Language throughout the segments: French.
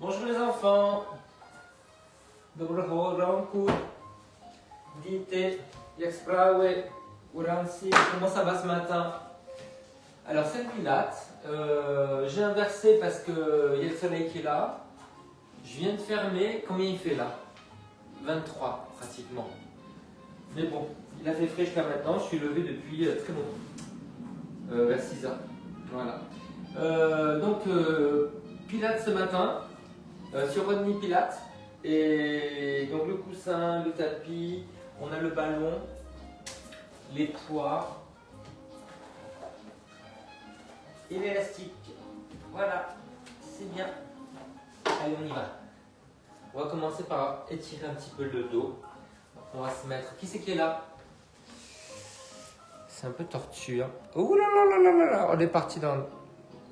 Bonjour les enfants. Dobro ranku. Dite, jak sprawy, uranci. Comment ça va ce matin? Alors c'est le Pilates. J'ai inversé parce qu'il y a le soleil qui est là. Je viens de fermer. Combien il fait là? 23 pratiquement. Mais bon, il a fait frais jusqu'à maintenant. Je suis levé depuis très longtemps. Vers 6 heures. Voilà. Pilates ce matin. Sur Rodney Pilates. Et donc le coussin, le tapis, on a le ballon, les poids et l'élastique. Voilà, c'est bien. Allez, on y va. On va commencer par étirer un petit peu le dos. On va se mettre. Qui c'est qui est là? C'est un peu tortue. Hein. Oh là là là là là là. On est parti dans.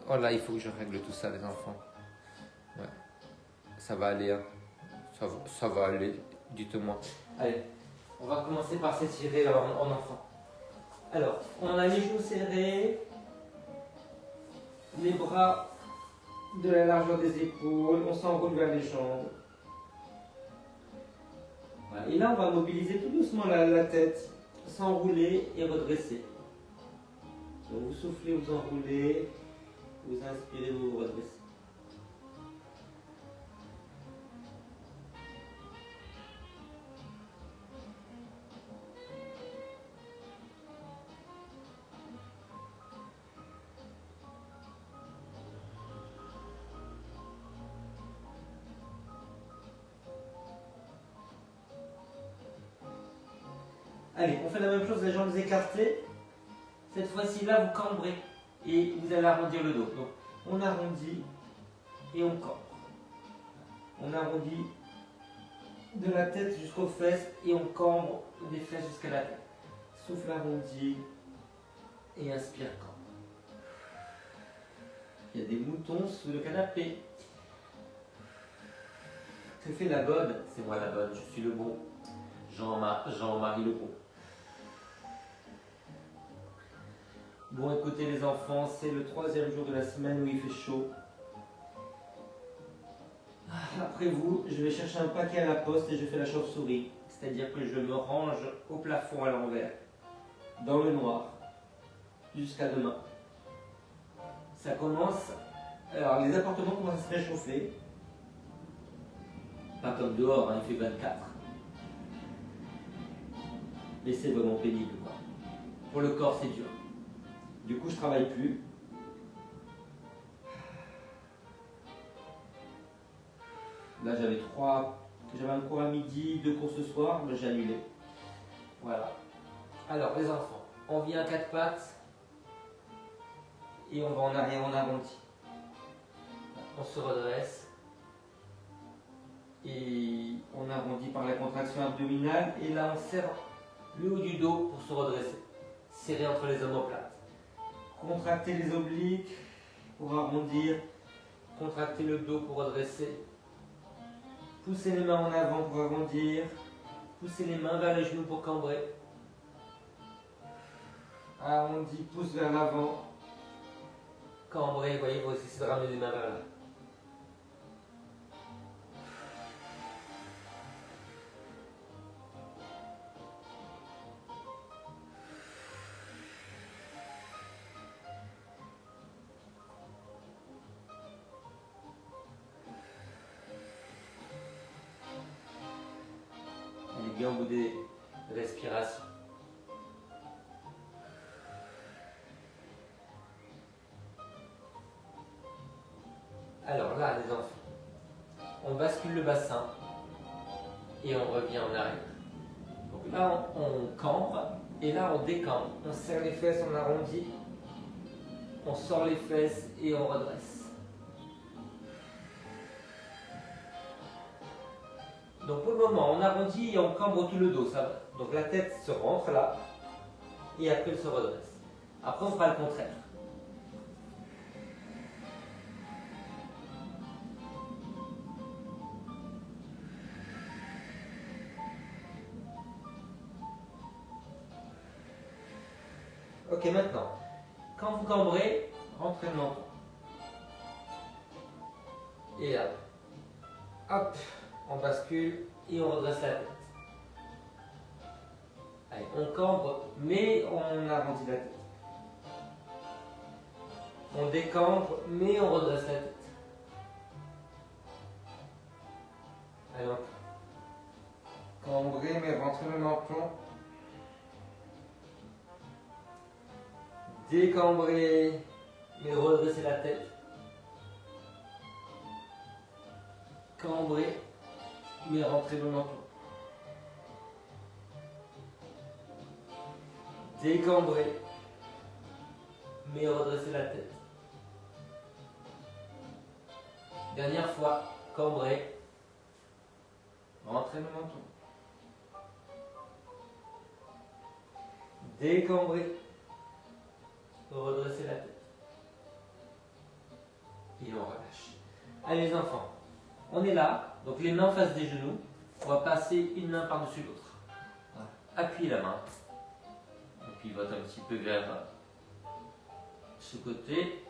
Oh là, il faut que je règle tout ça, les enfants. Ouais. Ça va aller. Hein. Ça va aller, dites-moi. Allez, on va commencer par s'étirer en enfant. Alors, on a les genoux serrés, les bras de la largeur des épaules, on s'enroule vers les jambes. Voilà. Et là, on va mobiliser tout doucement la tête, s'enrouler et redresser. Donc, vous soufflez, vous enroulez, vous inspirez, vous vous redressez. Allez, on fait la même chose, les jambes écartées. Cette fois-ci, là, vous cambrez et vous allez arrondir le dos. Donc, on arrondit et on cambre. On arrondit de la tête jusqu'aux fesses et on cambre des fesses jusqu'à la tête. Souffle arrondi et inspire, cambre. Il y a des moutons sous le canapé. Que fait la bonne? C'est moi la bonne, je suis le bon. Jean-Marie le bon. Bon, écoutez les enfants, c'est le 3e jour de la semaine où il fait chaud. Après vous, je vais chercher un paquet à la poste et je fais la chauve-souris. C'est-à-dire que je me range au plafond à l'envers, dans le noir, jusqu'à demain. Ça commence... Alors, les appartements commencent à se réchauffer. Pas comme dehors, hein, il fait 24. Mais c'est vraiment pénible, quoi. Pour le corps, c'est dur. Du coup, je travaille plus. Là, j'avais un cours à midi, 2 cours ce soir, mais j'ai annulé. Voilà. Alors, les enfants, on vient à 4 pattes et on va en arrière, on arrondit. On se redresse et on arrondit par la contraction abdominale. Et là, on serre le haut du dos pour se redresser. Serré entre les omoplates. Contractez les obliques pour arrondir. Contractez le dos pour redresser. Poussez les mains en avant pour arrondir. Poussez les mains vers les genoux pour cambrer. Arrondi, pousse vers l'avant. Cambrez, vous voyez, vous essayez de ramener les mains vers là. Bien au bout des respirations. Alors là, les enfants, on bascule le bassin et on revient en arrière. Donc là, on cambre et là, on décambre. On serre les fesses, on arrondit, on sort les fesses et on redresse. Donc pour le moment, on arrondit et on cambre tout le dos, ça va. Donc la tête se rentre là, et après elle se redresse. Après on fera le contraire. Ok, maintenant, quand vous cambrez, rentrez le menton. Et là, Hop, on bascule et on redresse la tête. Allez, on cambre, mais on arrondit la tête. On décambre, mais on redresse la tête. Alors, cambrer, mais rentrer le menton. Décambrer, mais redresser la tête. Cambrer, mais rentrer le menton. Décambrer, mais redresser la tête. Dernière fois, cambrer, rentrer le menton. Décambrer, redresser la tête. Et on relâche. Allez les enfants, on est là, donc les mains en face des genoux. On va passer une main par-dessus l'autre. Voilà. Appuyez la main. On pivote un petit peu vers ce côté.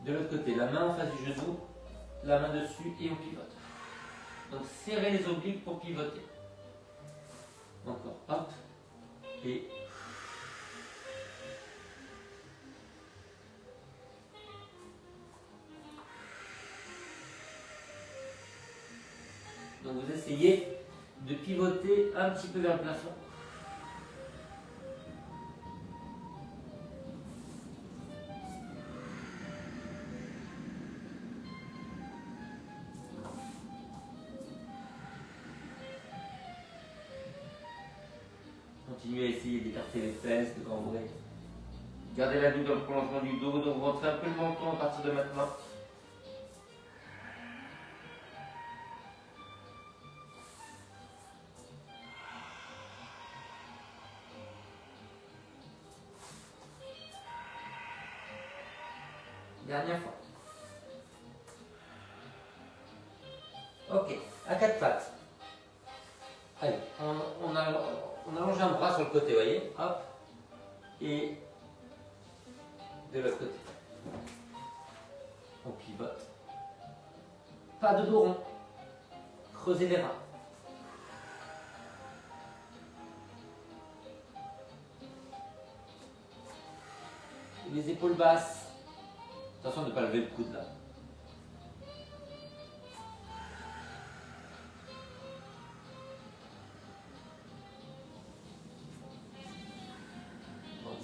De l'autre côté, la main en face du genou, la main dessus et on pivote. Donc serrez les obliques pour pivoter. Encore, hop, et donc vous essayez de pivoter un petit peu vers le plafond. Continuez à essayer d'écarter les fesses, de cambrer. Gardez la douille dans le prolongement du dos, donc vous rentrez un peu le menton à partir de maintenant. Dernière fois. Ok, à quatre pattes. Allez, on allonge un bras sur le côté, vous voyez, hop, et de l'autre côté. On pivote. Pas de dos rond. Creusez les reins. Les épaules basses. Attention de ne pas lever le coude là.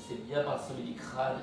C'est bien par le sommet du crâne.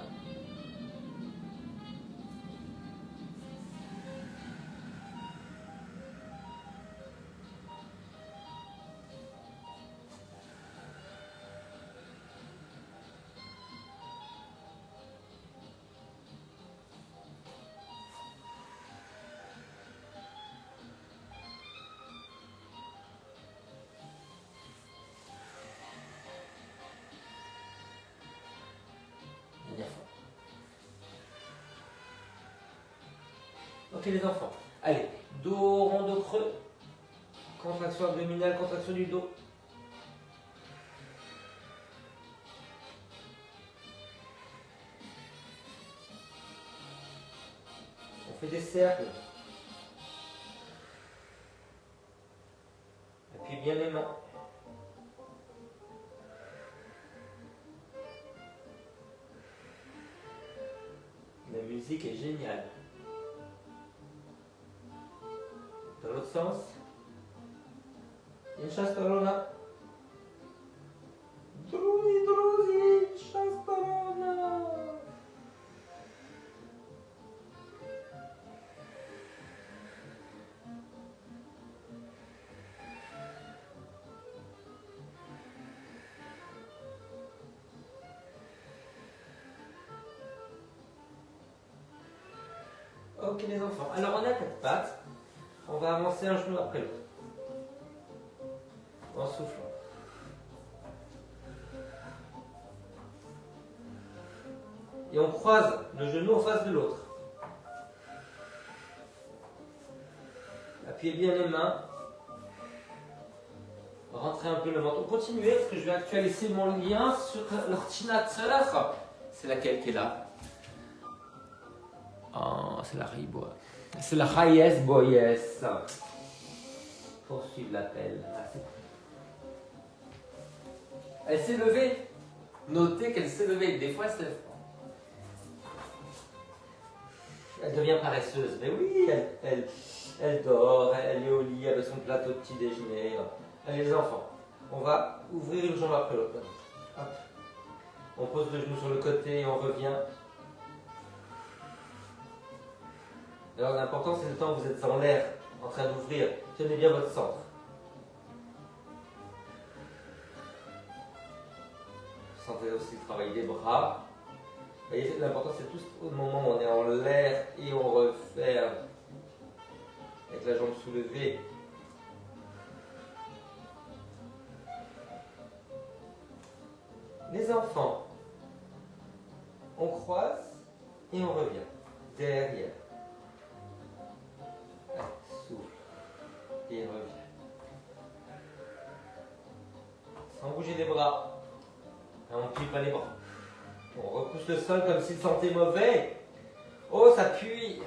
Ok les enfants, allez, dos rond, dos creux, contraction abdominale, contraction du dos. On fait des cercles. Appuyez bien les mains. La musique est géniale. Dans l'autre sens. Une chasse corona. Druzi, druzi, chasse corona. Ok les enfants, alors on a quatre pattes. On va avancer un genou après l'autre. En soufflant. Et on croise le genou en face de l'autre. Appuyez bien les mains. Rentrez un peu le menton. Continuez parce que je vais actualiser mon lien sur l'ordinateur. C'est laquelle qui est là? Oh, c'est la Ribois. C'est la Hayes Boyes. poursuivre l'appel. Elle s'est levée. Notez qu'elle s'est levée. Des fois, c'est... Elle devient paresseuse. Mais oui, elle dort, elle est au lit avec son plateau de petit déjeuner. Allez les enfants, on va ouvrir une jambe après l'autre. Hop. On pose le genou sur le côté et on revient. Alors l'important c'est le temps que vous êtes en l'air, en train d'ouvrir. Tenez bien votre centre. Sentez aussi le travail des bras. Vous voyez, l'important c'est tout au moment où on est en l'air et on referme avec la jambe soulevée. Les enfants, on croise et on revient derrière. Souffle et revient. Sans bouger les bras. On ne plie pas les bras. On repousse le sol comme s'il sentait mauvais. Oh, ça pue.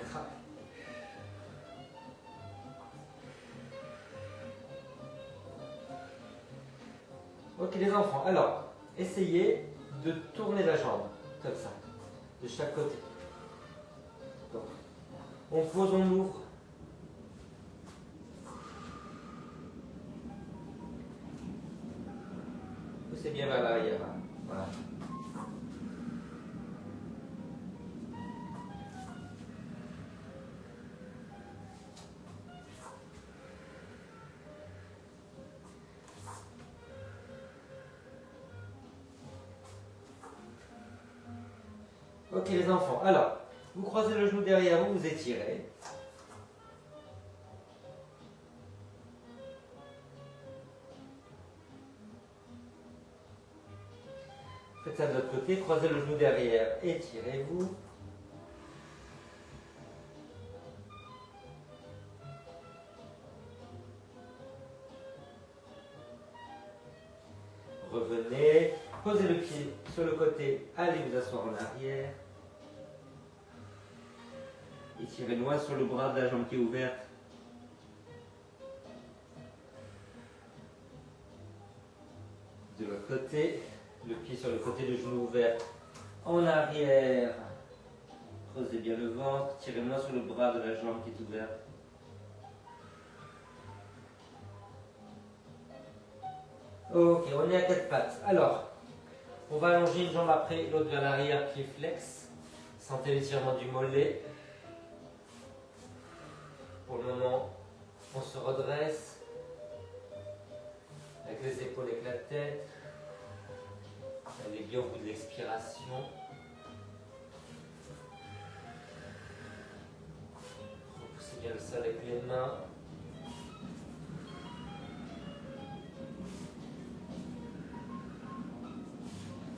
Ok les enfants, alors, essayez de tourner la jambe, comme ça, de chaque côté. Donc, on pose, on ouvre. Poussez bien vers l'arrière. Voilà. Ok les enfants, alors, vous croisez le genou derrière vous, vous étirez. Faites ça de l'autre côté, croisez le genou derrière, étirez-vous. Revenez, posez le pied sur le côté, allez vous asseoir en arrière. Étirez loin sur le bras de la jambe qui est ouverte. De l'autre côté, le pied sur le côté du genou ouvert en arrière. Creusez bien le ventre, tirez loin sur le bras de la jambe qui est ouverte. Ok, on est à quatre pattes. Alors, on va allonger une jambe après l'autre vers l'arrière, pied flex. Sentez l'étirement du mollet. Pour le moment, on se redresse avec les épaules avec la tête. Allez bien au bout de l'expiration. Repoussez bien le sol avec les mains.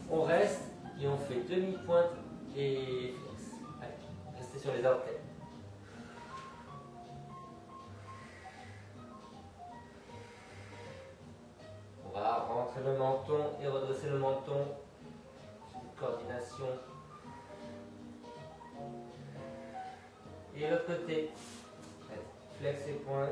On reste et on fait demi-pointe et flex. Allez, restez sur les orteils. On va rentrer le menton et redresser le menton. Coordination. Et l'autre côté. Allez, flex et pointe.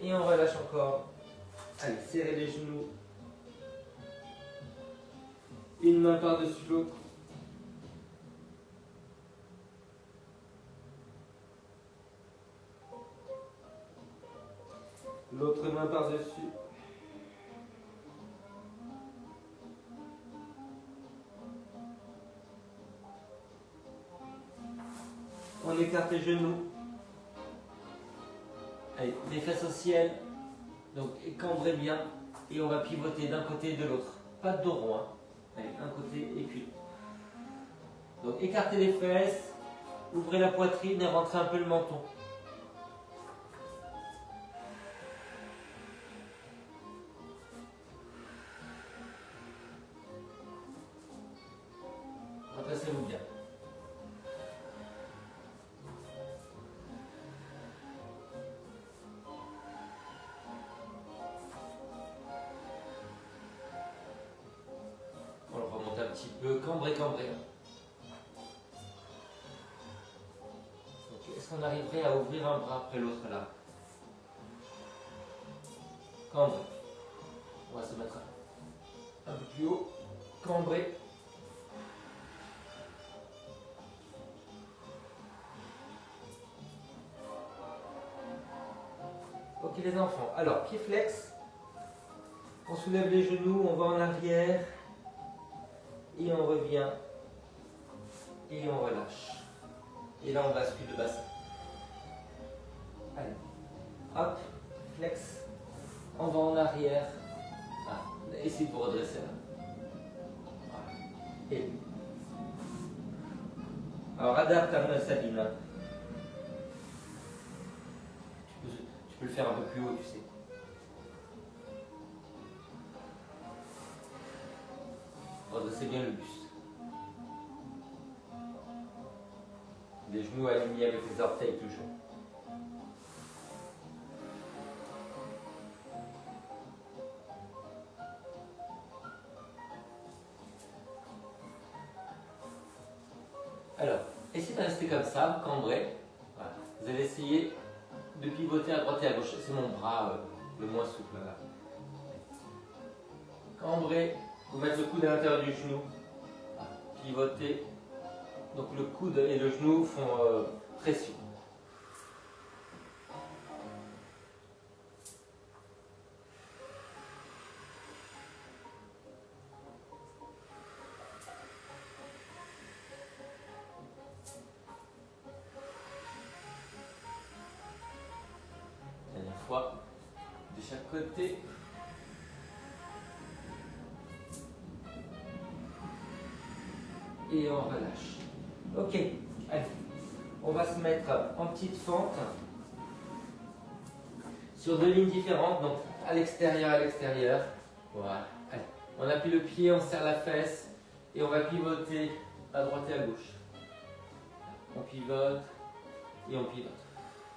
Et on relâche encore. Allez, serrez les genoux. Une main par-dessus l'autre. L'autre main par-dessus. On écarte les genoux. Allez, les fesses au ciel. Donc, cambrez bien. Et on va pivoter d'un côté et de l'autre. Pas de dos rond. Hein. Allez, un côté et puis l'autre. Donc, écartez les fesses. Ouvrez la poitrine et rentrez un peu le menton. Redressez-vous bien. petit peu, cambrez, cambrez. Est-ce qu'on arriverait à ouvrir un bras après l'autre là? Cambrez. On va se mettre un peu plus haut. Cambrez. Ok les enfants, alors pied flex, on soulève les genoux, on va en arrière, et on revient, et on relâche. Et là on bascule le bassin. Allez, hop, flex, on va en arrière, essayez de vous redresser là. Voilà. Et alors adapte à Sabine. Tu peux le faire un peu plus haut, tu sais. Redressez bien le buste. Les genoux alignés avec les orteils toujours. Alors, essayez de rester comme ça, cambré. Voilà. Vous allez essayer de pivoter à droite et à gauche. C'est mon bras le moins souple là. Cambré, vous mettez le coude à l'intérieur du genou. Voilà. Pivotez. Donc le coude et le genou font pression. Dernière fois, de chaque côté. Et on relâche. Ok, allez, on va se mettre en petite fente sur deux lignes différentes, donc à l'extérieur. Voilà, allez, on appuie le pied, on serre la fesse et on va pivoter à droite et à gauche. On pivote et on pivote.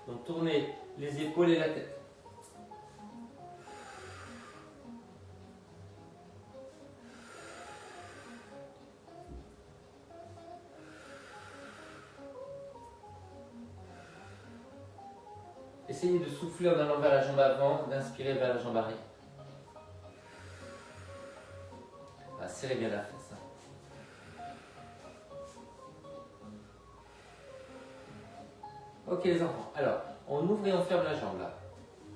Donc tournez les épaules et la tête. Essayez de souffler en allant vers la jambe avant, d'inspirer vers la jambe arrière. Serrez bien la fesse. Ok les enfants, alors on ouvre et on ferme la jambe là.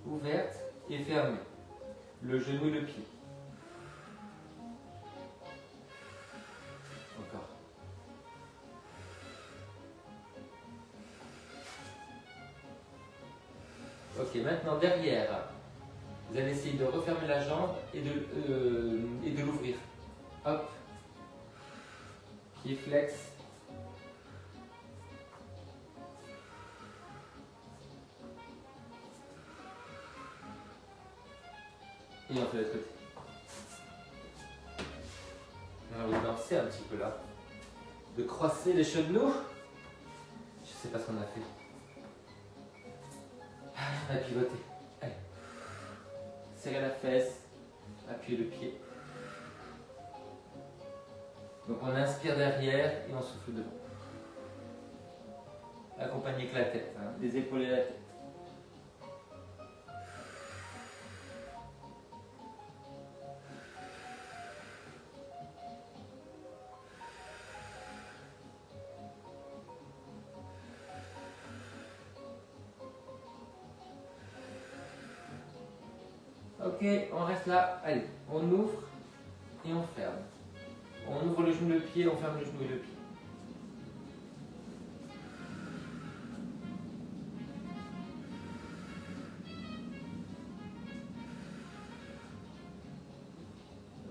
Ouverte et fermée. Le genou et le pied. Encore. Ok, maintenant derrière, vous allez essayer de refermer la jambe et de l'ouvrir. Hop. Pied flex. Et on fait l'autre côté. On va danser un petit peu là. De croiser les genoux. Je sais pas ce qu'on a fait. On va pivoter. Allez. Serrez la fesse. Appuyez le pied. Donc on inspire derrière et on souffle devant. Accompagnez avec la tête, hein, les épaules et la tête. Ok, on reste là. Allez, on ouvre et on ferme. On ouvre le genou, le pied, on ferme le genou et le pied.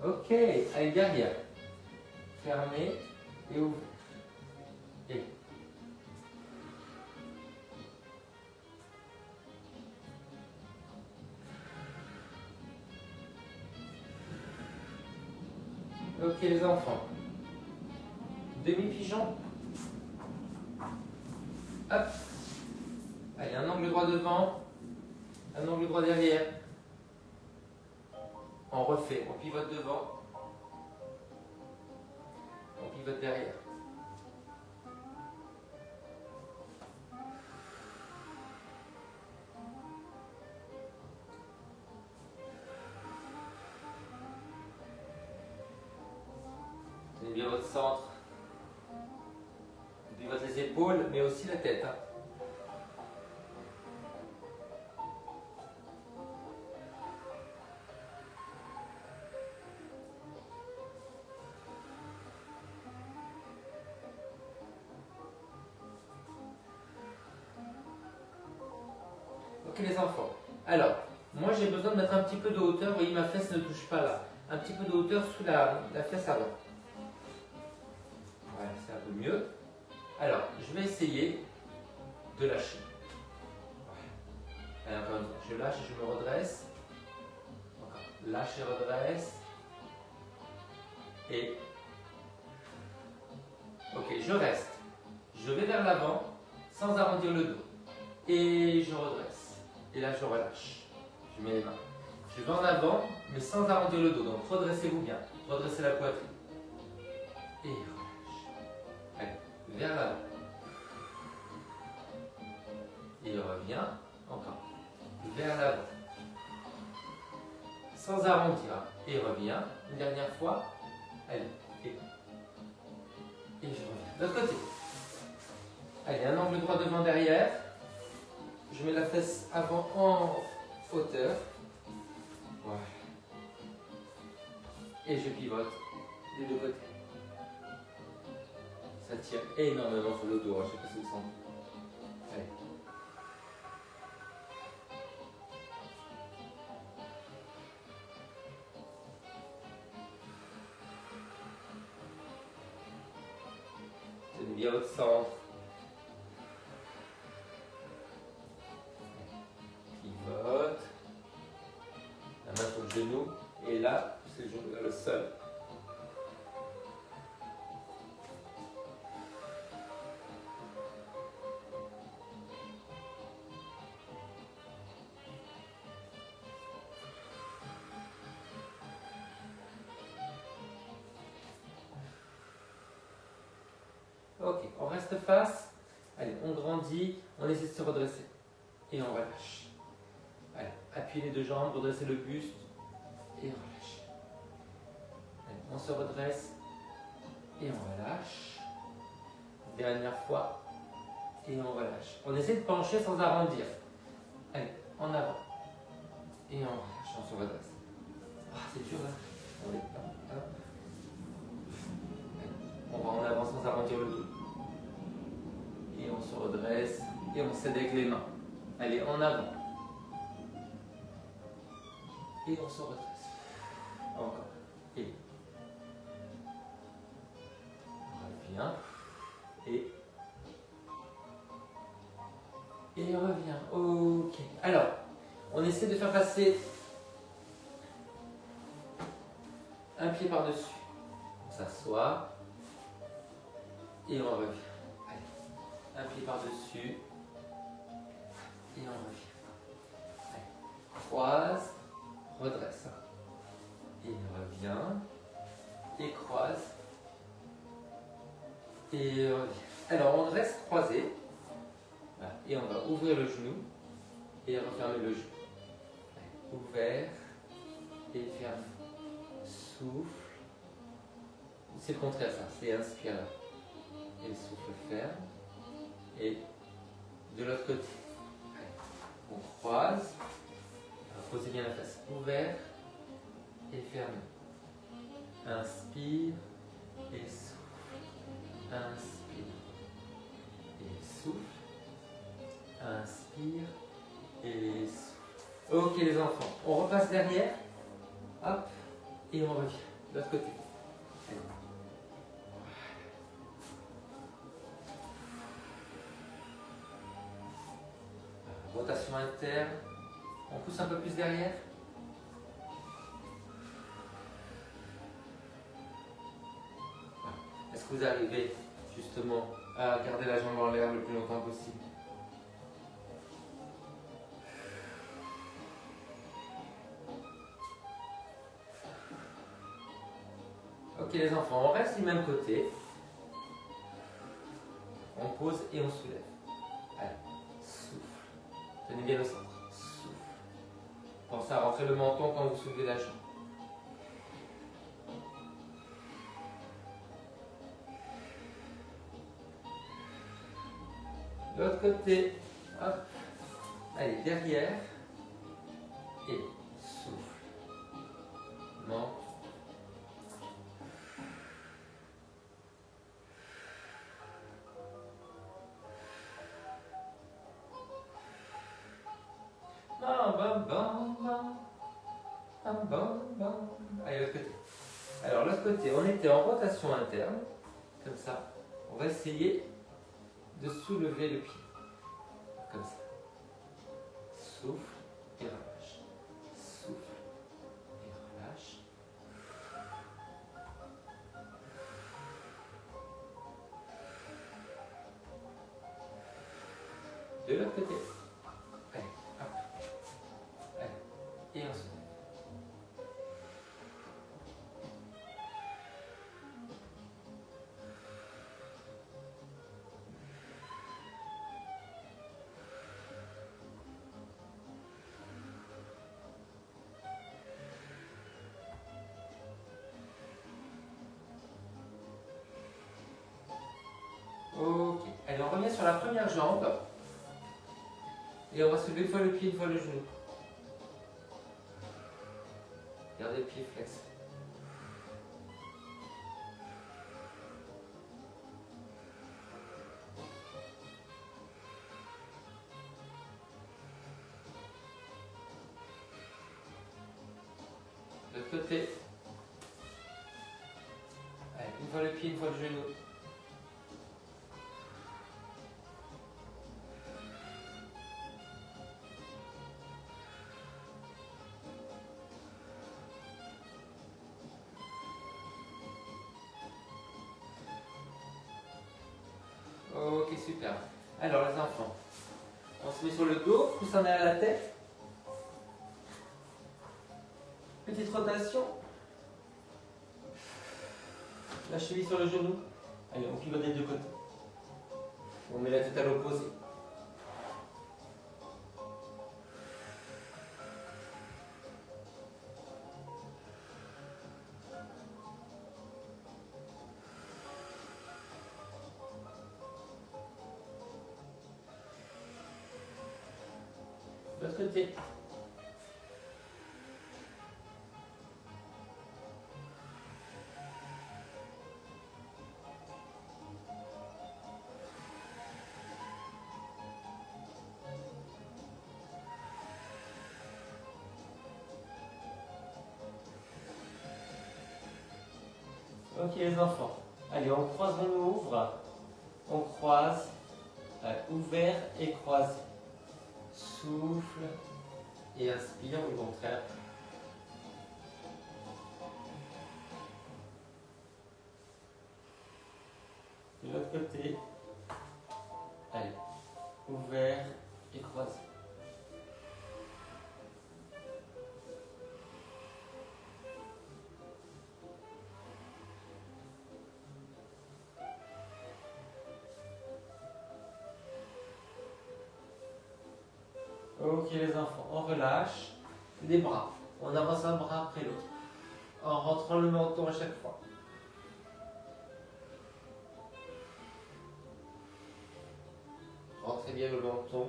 Ok, allez derrière. Fermez et ouvrez. Et. Ok les enfants. Demi-pigeon. Hop. Allez, un angle droit devant, un angle droit derrière. On refait, on pivote devant. On pivote derrière. Tenez bien votre centre. On pivote les épaules, mais aussi la tête. Hein. Ok les enfants. Alors, moi j'ai besoin de mettre un petit peu de hauteur. Vous voyez, ma fesse ne touche pas là. Un petit peu de hauteur sous la fesse avant. Voilà, c'est un peu mieux. Alors, je vais essayer de lâcher. Allez, encore une fois. Je lâche et je me redresse. Encore. Lâche et redresse. Et... Ok, je reste. Je vais vers l'avant sans arrondir le dos. Et je redresse. Et là, je relâche. Je mets les mains. Je vais en avant, mais sans arrondir le dos. Donc, redressez-vous bien. Redressez la poitrine. Et relâche. Allez, vers l'avant. Et revient. Encore. Vers l'avant. Sans arrondir. Et revient. Une dernière fois. Allez. Et je reviens. De l'autre côté. Allez, un angle droit devant derrière. Je mets la fesse avant en hauteur. Voilà. Et je pivote des deux côtés. Ça tire énormément sur le dos. Je ne sais pas si vous sentez. Allez. Tenez bien votre centre. Pivote. La main sur le genou. Et là, c'est le genou vers le sol. Ok, on reste face. Allez, on grandit. On essaie de se redresser. Et on relâche. Allez, appuyez les deux jambes, redressez le buste. Et relâche. Allez, on se redresse. Et on relâche. Dernière fois. Et on relâche. On essaie de pencher sans arrondir. Allez, en avant. Et on relâche, on se redresse. Ah, c'est dur là. Allez, hop. On va en avant sans arrondir le dos. Et on se redresse. Et on s'aide avec les mains. Allez, en avant. Et on se redresse. Encore. Et on revient. Et on revient. Ok. Alors, on essaie de faire passer un pied par-dessus. On s'assoit. Et on revient. Allez. Un pied par-dessus. Et on revient. Allez. Croise. Redresse. Et revient. Et croise. Et revient. Alors, on reste croisé. Voilà. Et on va ouvrir le genou. Et refermer le genou. Allez. Ouvert. Et fermé. Souffle. C'est le contraire, ça. C'est inspire. Et le souffle ferme. Et de l'autre côté. Allez. On croise. Posez bien la face. Ouvert et fermé. Inspire et souffle. Inspire et souffle. Inspire et souffle. Ok les enfants, on repasse derrière. Hop. Et on revient. De l'autre côté. Allez. Rotation interne. On pousse un peu plus derrière. Est-ce que vous arrivez justement à garder la jambe en l'air le plus longtemps possible? Ok. Ok les enfants, on reste du même côté. On pose et on soulève. Allez, souffle. Tenez bien le centre. Souffle. Pensez à rentrer le menton quand vous soulevez la jambe. De l'autre côté. Hop. Allez, derrière. Et souffle. Menton. Bam, bam, bam, bam. Bam, bam, bam. Allez, l'autre côté. Alors, l'autre côté, on était en rotation interne. Comme ça. On va essayer de soulever le pied. Comme ça. Souffle et relâche. Souffle et relâche. De l'autre côté. Allez, hop. Allez. Et on se lève. Ok. Allez, on revient sur la première jambe. Et on va soulever une fois le pied, une fois le genou. Gardez le pied flex. De l'autre côté. Allez, une fois le pied, une fois le genou. Ok, super. Alors les enfants, on se met sur le dos, coussin derrière la tête. Petite rotation. La cheville sur le genou. Allez, on pivote des deux côtés. On met la tête à l'opposé. De l'autre côté. Ok les enfants. Allez, on croise, on ouvre. On croise. Allez, ouvert et croisé. Souffle. Et inspire ou le contraire. De l'autre côté. Allez. Ouvert et croisé. Ok les enfants, on relâche les bras. On avance un bras après l'autre. En rentrant le menton à chaque fois. Rentrez bien le menton.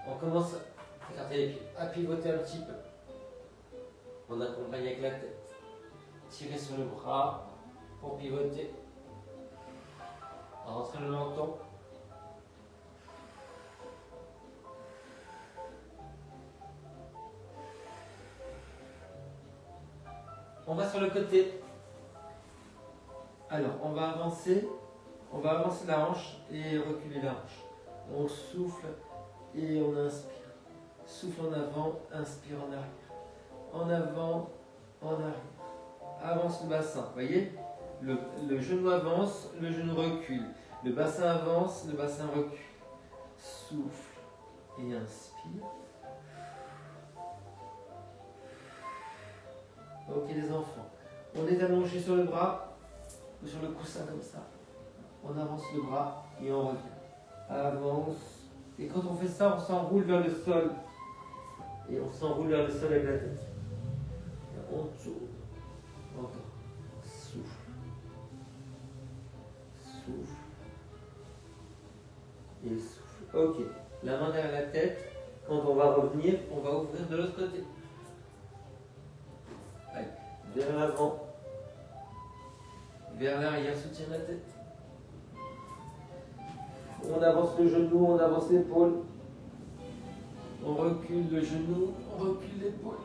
On commence à écarter les pieds, à pivoter un petit peu. On accompagne avec la tête. Tirez sur le bras pour pivoter. Rentrez le menton. On va sur le côté. Alors, on va avancer la hanche et reculer la hanche. On souffle et on inspire. Souffle en avant, inspire en arrière. En avant, en arrière. Avance le bassin, voyez? Le genou avance, le genou recule. Le bassin avance, le bassin recule. Souffle et inspire. Ok les enfants, on est allongé sur le bras, sur le coussin comme ça. On avance le bras et on revient. Avance. Et quand on fait ça, on s'enroule vers le sol. Et on s'enroule vers le sol avec la tête. Et on tourne. Encore. Souffle. Souffle. Et souffle. Ok. La main derrière la tête. Quand on va revenir, on va ouvrir de l'autre côté. Allez. Vers l'avant. Vers l'arrière, soutient la tête. On avance le genou, on avance l'épaule. On recule le genou, on recule l'épaule.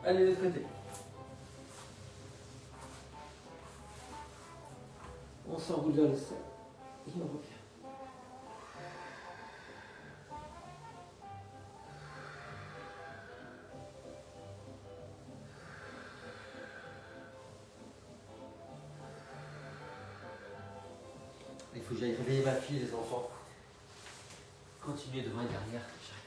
Allez, de l'autre côté. On s'enroule vers le sol. Et on revient. Il faut que j'aille réveiller ma fille, les enfants. Continuez devant et derrière. J'arrive.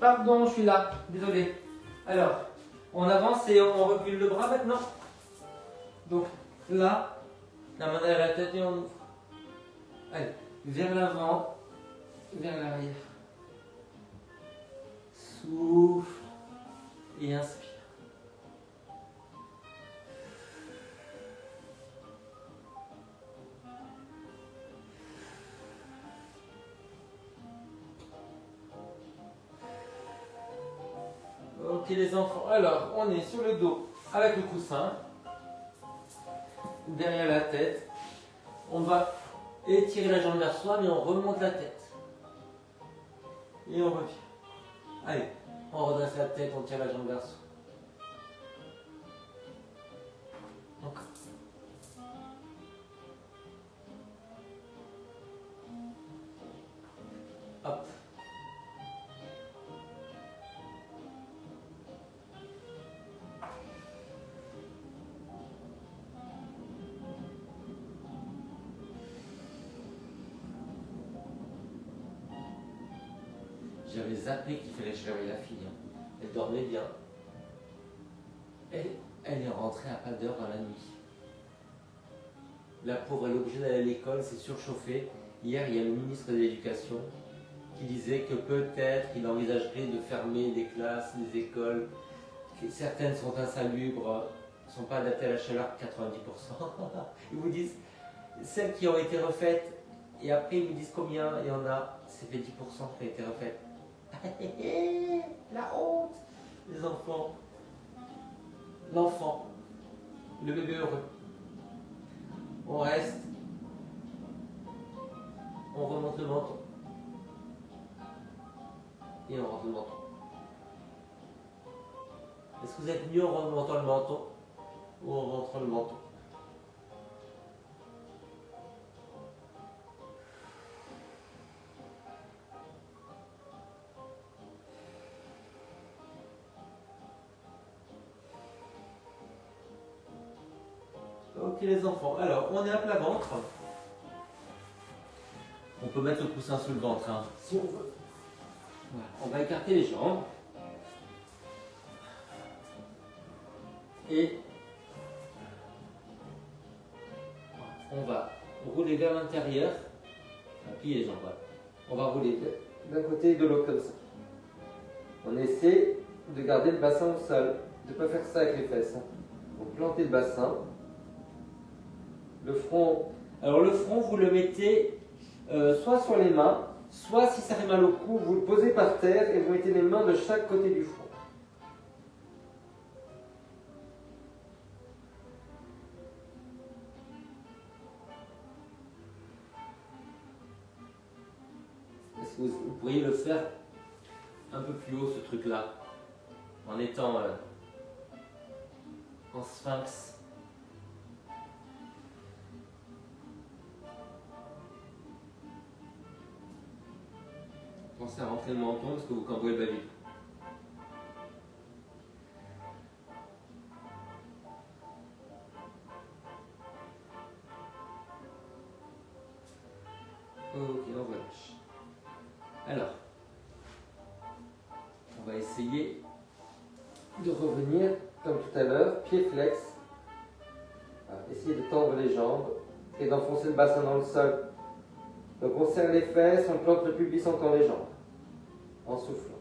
Pardon, je suis là. Désolé. Alors, on avance et on recule le bras maintenant. Donc, là, la main derrière la tête et on ouvre. Allez, vers l'avant, vers l'arrière. Souffle et inspire. Ok les enfants, alors on est sur le dos avec le coussin, derrière la tête. On va étirer la jambe vers soi mais on remonte la tête. Et on revient. Allez, on redresse la tête, on tire la jambe vers soi. Encore. Hop. J'avais zappé qu'il fallait que je réveille la fille. Elle dormait bien. Elle est rentrée à pas d'heure dans la nuit. La pauvre, elle est obligée d'aller à l'école, c'est surchauffé. Hier, il y a le ministre de l'Éducation qui disait que peut-être il envisagerait de fermer des classes, des écoles, que certaines sont insalubres, ne sont pas adaptées à la chaleur, 90%. Ils vous disent, celles qui ont été refaites, et après ils vous disent combien il y en a, c'est fait 10% qui a été refaites. La honte, les enfants, l'enfant, le bébé heureux. On reste, on remonte le menton et on rentre le menton. Est-ce que vous êtes mieux en remontant le menton ou en rentrant le menton? Ok les enfants, alors on est à plat ventre. On peut mettre le coussin sous le ventre hein, si on veut. Voilà. On va écarter les jambes. Et on va rouler vers l'intérieur. Plier les jambes. Voilà. On va rouler d'un côté et de l'autre comme ça. On essaie de garder le bassin au sol. De ne pas faire ça avec les fesses. Donc planter le bassin. Le front. Alors le front, vous le mettez soit sur les mains, soit si ça fait mal au cou, vous le posez par terre et vous mettez les mains de chaque côté du front. vous pourriez le faire un peu plus haut, ce truc-là, en étant en sphinx. Pensez à rentrer le menton parce que vous cambrez le bas du dos. Ok, on relâche. Alors, on va essayer de revenir comme tout à l'heure, pied flex. Voilà, essayez de tendre les jambes et d'enfoncer le bassin dans le sol. Donc on serre les fesses, on plante le pubis, on tend les jambes en soufflant.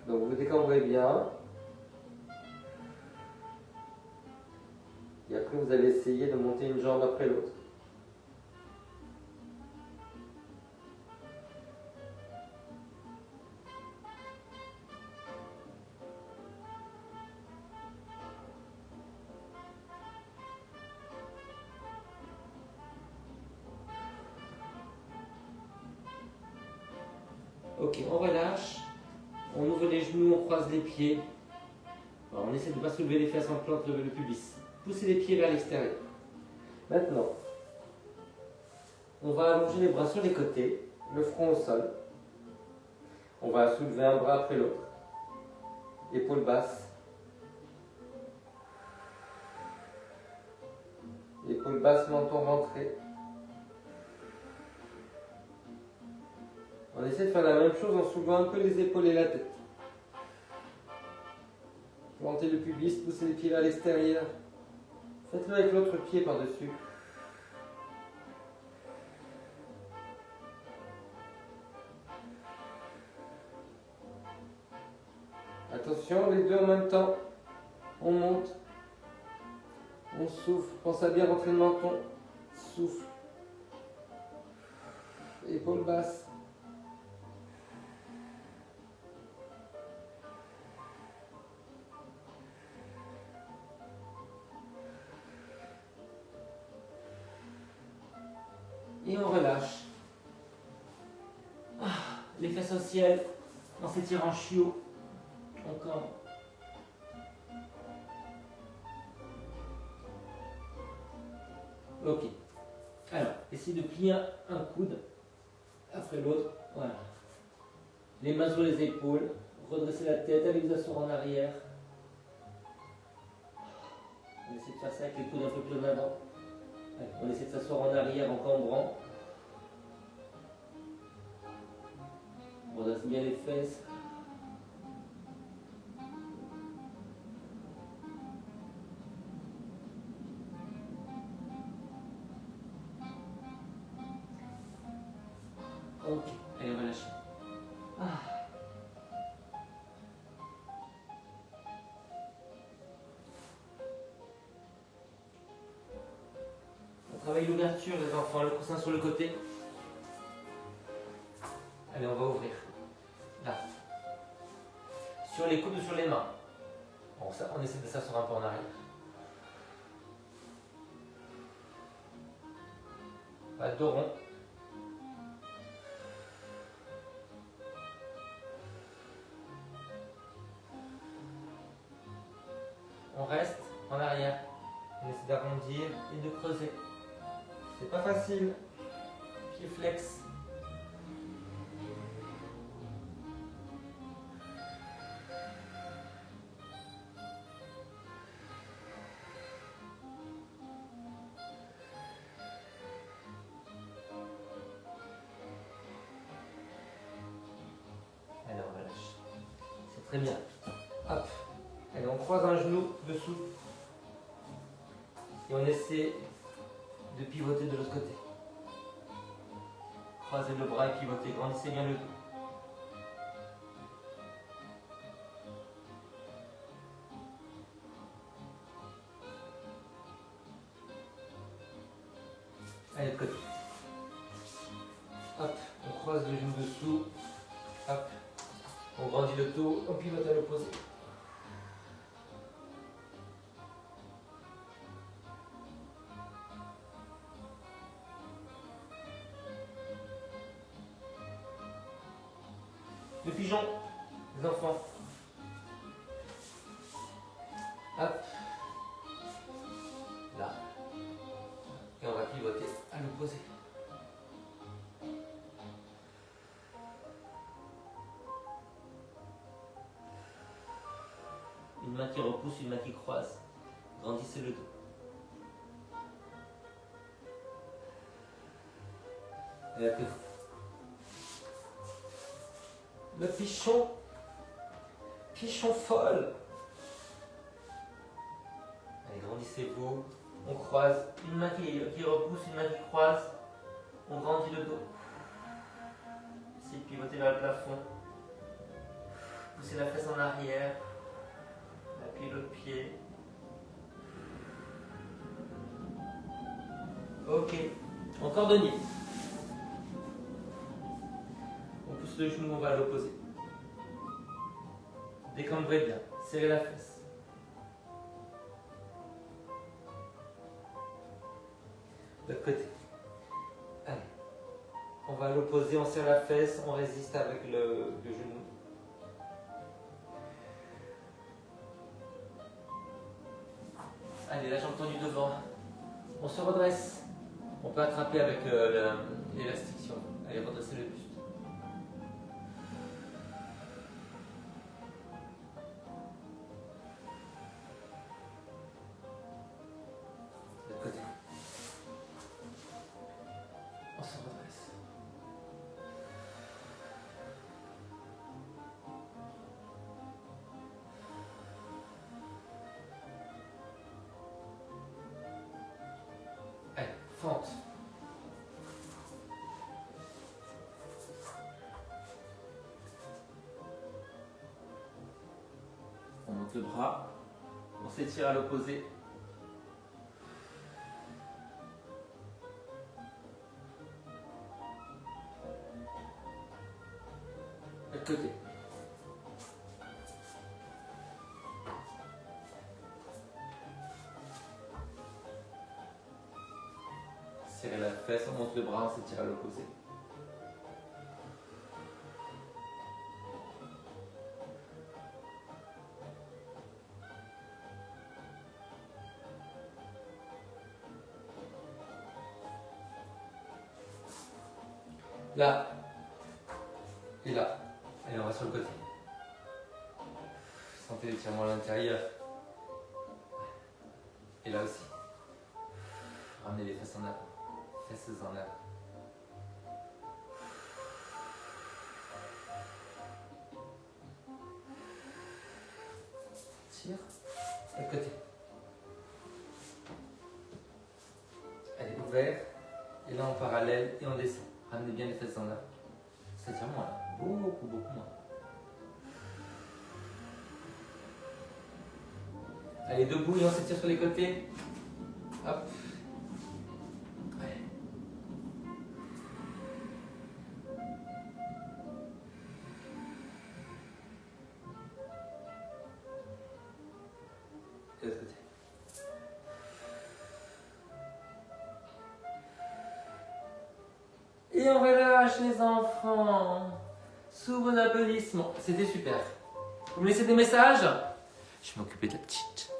Donc vous décambrez bien. Et après vous allez essayer de monter une jambe après l'autre. Ok, on relâche, on ouvre les genoux, on croise les pieds. Alors, on essaie de ne pas soulever les fesses, on plante le pubis. Poussez les pieds vers l'extérieur. Maintenant, on va allonger les bras sur les côtés, le front au sol. On va soulever un bras après l'autre. Épaules basses. Épaules basses, menton rentré. On essaie de faire la même chose en soulevant un peu les épaules et la tête. Plantez le pubis, poussez les pieds vers l'extérieur. Faites-le avec l'autre pied par-dessus. Attention, les deux en même temps. On monte. On souffle. Pensez à bien rentrer le menton. Souffle. Épaules basses. Et on relâche. Les fesses au ciel. On s'étire en chiot. Encore. Ok. Alors, essayez de plier un coude après l'autre. Voilà. Les mains sur les épaules. Redressez la tête, allez vous asseoir en arrière. On essaie de faire ça avec les coudes un peu plus en avant. Allez, on essaie de s'asseoir en arrière en cambrant. On redresse bien les fesses. Ok, allez, on va lâcher. On travaille l'ouverture, les enfants, le coussin sur le côté. Allez, on va ouvrir. Là. Sur les coudes ou sur les mains. Bon, ça, on essaie de s'asseoir un peu en arrière. Pas de dos rond. On reste en arrière. On essaie d'arrondir et de creuser. C'est pas facile. Pied flex. Allez, on relâche. C'est très bien. Hop. Allez, on croise un genou dessous. Et on essaie de pivoter de l'autre côté. Croisez le bras et pivotez. Grandissez bien le dos. Allez, de côté. Hop, on croise le genou dessous. Hop, on grandit le dos, on pivote à l'opposé. Le pigeon, les enfants. Hop. Là. Et on va pivoter à l'opposé. Une main qui repousse, une main qui croise. Grandissez le dos. Et la queue. Le pichon. Pichon folle. Allez, grandissez-vous. On croise. Une main qui repousse, une main qui croise. On grandit le dos. Essayez de pivoter vers le plafond. Poussez la fesse en arrière. Appuyez l'autre pied. Ok. En cordonnier. On pousse le genou, on va à l'opposé. Décambrez bien. Serrez la fesse. De l'autre côté. Allez. On va à l'opposé, on serre la fesse, on résiste avec le genou. Allez, la jambe tendue devant. On se redresse. On peut attraper avec l'élastique si on veut. Allez, redressez le buste. De l'autre côté. On se redresse. Allez, fente. On monte le bras. On s'étire à l'opposé. De l'autre côté. Serrez la fesse, on monte le bras, on s'étire à l'opposé. Là. Et là. Allez, on va sur le côté. Sentez l'étirement à l'intérieur. Et là aussi. Ramenez les fesses en avant. Fesses en avant. Tire. De l'autre côté. Allez, ouvert. Et là en parallèle et on descend. Ramenez bien les fesses en avant. Ça tire moins là. Beaucoup moins. Allez, debout et on s'étire sur les côtés. Hop. Allez. De l'autre côté. Et on relâche les enfants. Sous vos applaudissements. C'était super. Vous me laissez des messages? Je vais m'occuper de la petite.